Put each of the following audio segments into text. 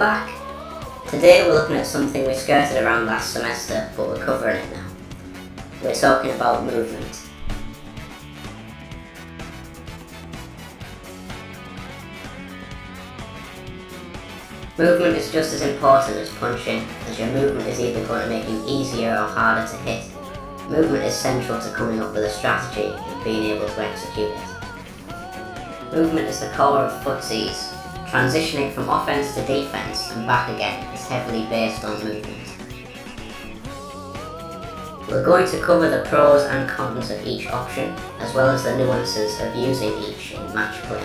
back. Today we're looking at something we skirted around last semester, but we're covering it now. We're talking about movement. Movement is just as important as punching, as your movement is either going to make you easier or harder to hit. Movement is central to coming up with a strategy and being able to execute it. Movement is the core of footsies. Transitioning from offense to defense and back again is heavily based on movement. We're going to cover the pros and cons of each option, as well as the nuances of using each in match play.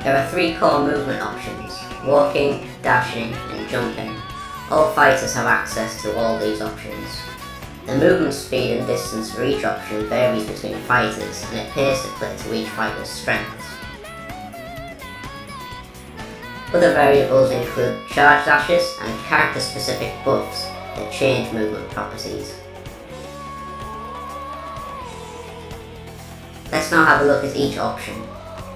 There are three core movement options: walking, dashing and jumping. All fighters have access to all these options. The movement speed and distance for each option varies between fighters, and it pays to play to each fighter's strengths. Other variables include charge dashes and character-specific buffs that change movement properties. Let's now have a look at each option.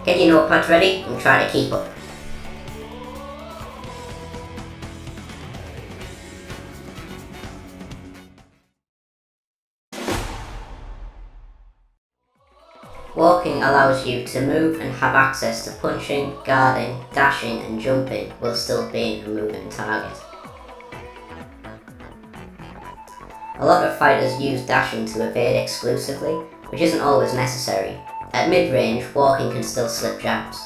Get your notepads ready and try to keep up. Walking allows you to move and have access to punching, guarding, dashing and jumping while still being a moving target. A lot of fighters use dashing to evade exclusively, which isn't always necessary. At mid-range, walking can still slip jabs.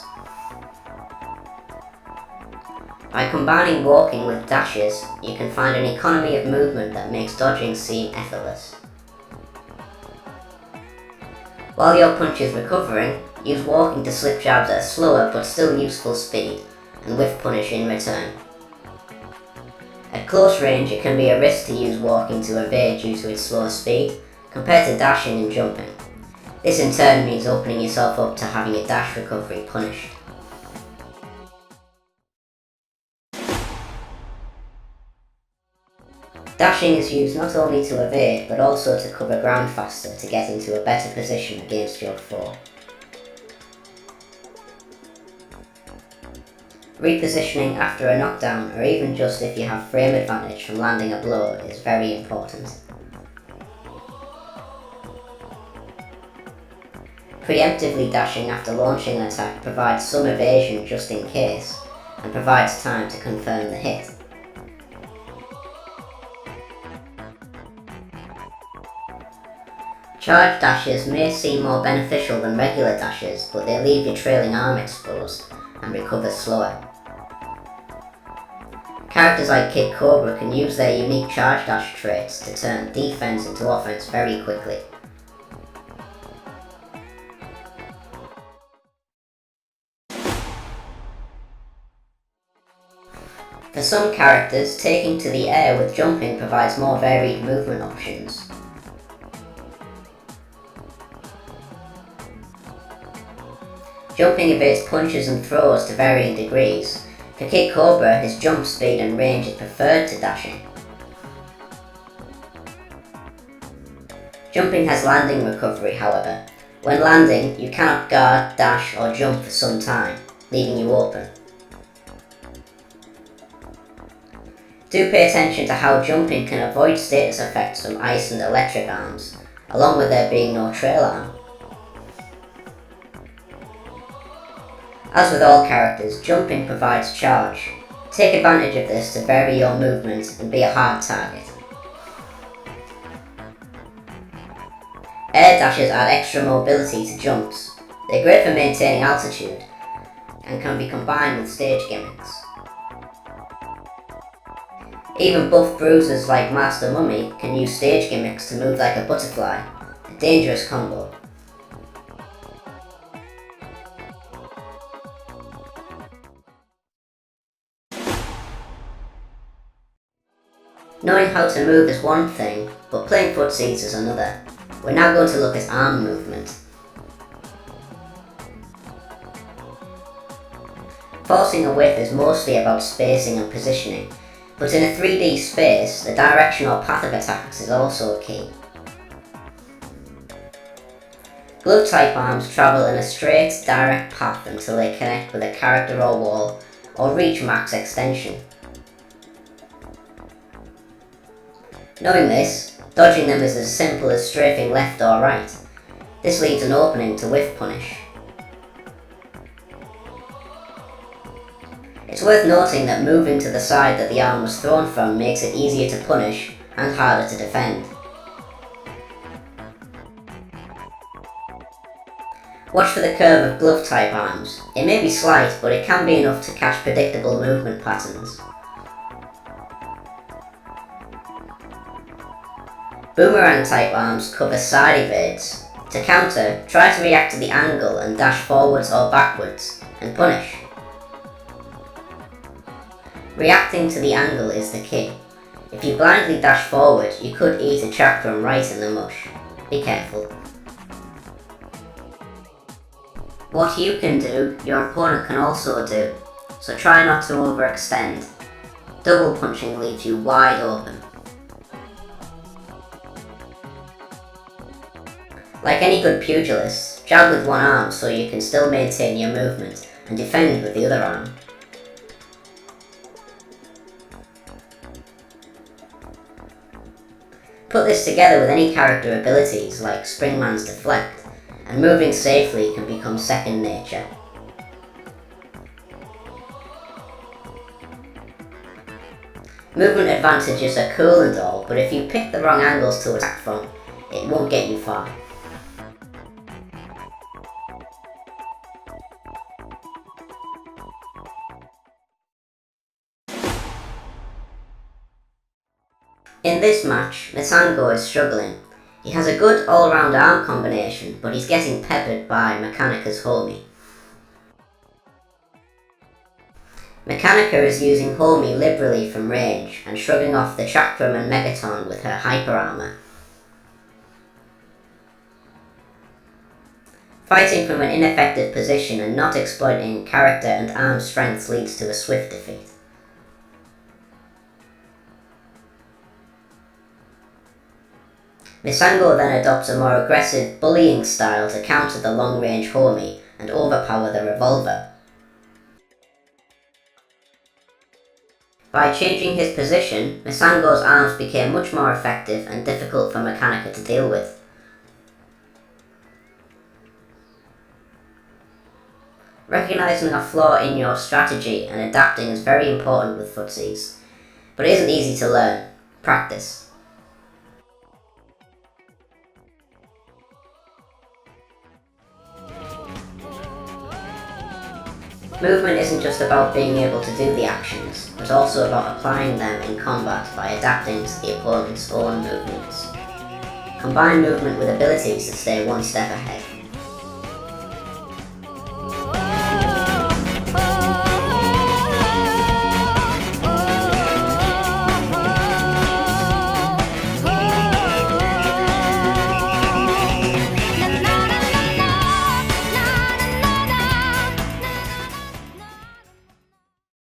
By combining walking with dashes, you can find an economy of movement that makes dodging seem effortless. While your punch is recovering, use walking to slip jabs at a slower but still useful speed, and whiff punish in return. At close range, it can be a risk to use walking to evade due to its slower speed, compared to dashing and jumping. This in turn means opening yourself up to having a dash recovery punished. Dashing is used not only to evade, but also to cover ground faster to get into a better position against your foe. Repositioning after a knockdown, or even just if you have frame advantage from landing a blow, is very important. Preemptively dashing after launching an attack provides some evasion just in case, and provides time to confirm the hit. Charge dashes may seem more beneficial than regular dashes, but they leave your trailing arm exposed and recover slower. Characters like Kid Cobra can use their unique charge dash traits to turn defense into offense very quickly. For some characters, taking to the air with jumping provides more varied movement options. Jumping evades punches and throws to varying degrees. For Kid Cobra, his jump speed and range is preferred to dashing. Jumping has landing recovery, however. When landing, you cannot guard, dash or jump for some time, leaving you open. Do pay attention to how jumping can avoid status effects from ice and electric arms, along with there being no trail arm. As with all characters, jumping provides charge. Take advantage of this to vary your movement and be a hard target. Air dashes add extra mobility to jumps. They're great for maintaining altitude and can be combined with stage gimmicks. Even buff bruisers like Master Mummy can use stage gimmicks to move like a butterfly, a dangerous combo. Knowing how to move is one thing, but playing footsies is another. We're now going to look at arm movement. Forcing a whiff is mostly about spacing and positioning, but in a 3D space, the direction or path of attacks is also key. Glove-type arms travel in a straight, direct path until they connect with a character or wall, or reach max extension. Knowing this, dodging them is as simple as strafing left or right. This leaves an opening to whiff punish. It's worth noting that moving to the side that the arm was thrown from makes it easier to punish and harder to defend. Watch for the curve of glove-type arms. It may be slight, but it can be enough to catch predictable movement patterns. Boomerang-type arms cover side evades. To counter, try to react to the angle and dash forwards or backwards, and punish. Reacting to the angle is the key. If you blindly dash forward, you could eat a chakram right in the mush. Be careful. What you can do, your opponent can also do, so try not to overextend. Double punching leaves you wide open. Like any good pugilist, jab with one arm so you can still maintain your movement and defend with the other arm. Put this together with any character abilities like Springman's Deflect, and moving safely can become second nature. Movement advantages are cool and all, but if you pick the wrong angles to attack from, it won't get you far. In this match, Misango is struggling. He has a good all-round arm combination, but he's getting peppered by Mechanica's homie. Mechanica is using homie liberally from range and shrugging off the Chakram and Megaton with her hyper armor. Fighting from an ineffective position and not exploiting character and arm strengths leads to a swift defeat. Misango then adopts a more aggressive, bullying style to counter the long-range homie and overpower the revolver. By changing his position, Misango's arms became much more effective and difficult for Mechanica to deal with. Recognising a flaw in your strategy and adapting is very important with footsies, but it isn't easy to learn. Practice. Movement isn't just about being able to do the actions, but also about applying them in combat by adapting to the opponent's own movements. Combine movement with abilities to stay one step ahead.